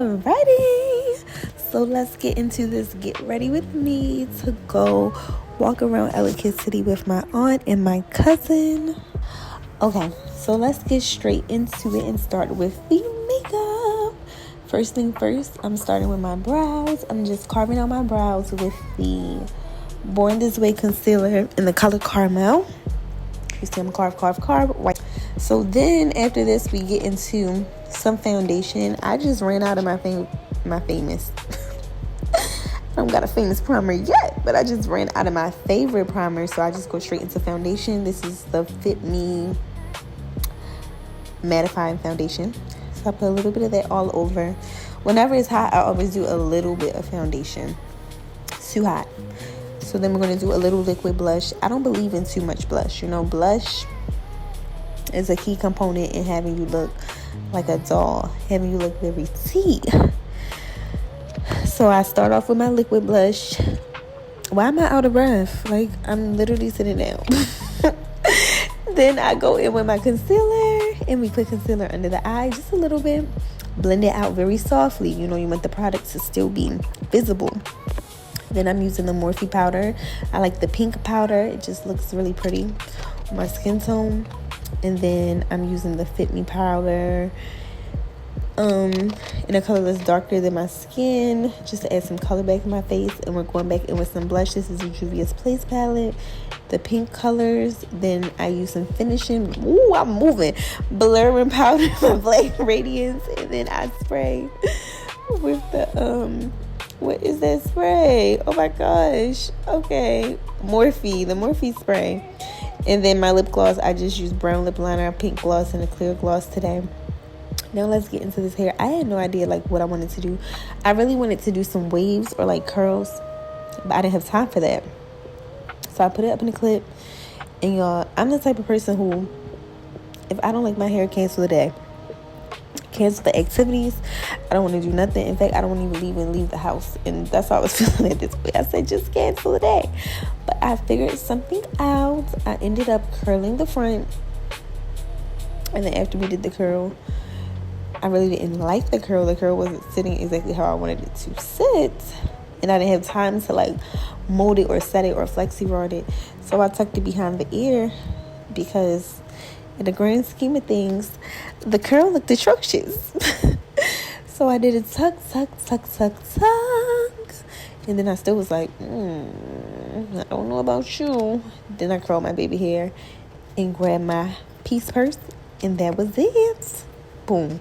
Alrighty, so let's get into this. Get ready with me to go walk around Ellicott City with my aunt and my cousin. Okay, so let's get straight into it and start with the makeup. First thing first, I'm starting with my brows. I'm just carving out my brows with the Born This Way concealer in the color caramel. You see I'm carve, white. So then after this, we get into some foundation. I just ran out of my famous. I don't got a famous primer yet, but I just ran out of my favorite primer, so I just go straight into foundation. This is the Fit Me mattifying foundation. So I put a little bit of that all over. Whenever it's hot, I always do a little bit of foundation. It's too hot. So then we're going to do a little liquid blush. I don't believe in too much blush. Blush is a key component in having you look like a doll, having you look very tea. So I start off with my liquid blush. Why am I out of breath? Like, I'm literally sitting down. Then I go in with my concealer, and we put concealer under the eye just a little bit. Blend it out very softly. You want the product to still be visible. Then I'm using the Morphe powder. I like the pink powder. It just looks really pretty on my skin tone. And then I'm using the Fit Me powder in a color that's darker than my skin, just to add some color back in my face. And we're going back in with some blush. This is a Juvia's Place palette, the pink colors. Then I use some finishing, I'm moving, blurring powder, my Black Radiance. And then I spray with the what is that spray? Oh my gosh. Okay. The Morphe spray. And then my lip gloss, I just use brown lip liner, pink gloss, and a clear gloss today. Now let's get into this hair. I had no idea what I wanted to do. I really wanted to do some waves or curls, but I didn't have time for that. So I put it up in a clip. And y'all, I'm the type of person who, if I don't like my hair, cancel the day. Cancel the activities. I don't want to do nothing. In fact, I don't want to even leave the house. And that's how I was feeling at this point. I said, just cancel the day. But I figured something out. I ended up curling the front. And then after we did the curl, I really didn't like the curl. The curl wasn't sitting exactly how I wanted it to sit. And I didn't have time to mold it or set it or flexi rod it. So I tucked it behind the ear because in the grand scheme of things, the curl looked atrocious. So I did a tuck. And then I still was like, I don't know about you. Then I curled my baby hair and grabbed my piece purse. And that was it. Boom.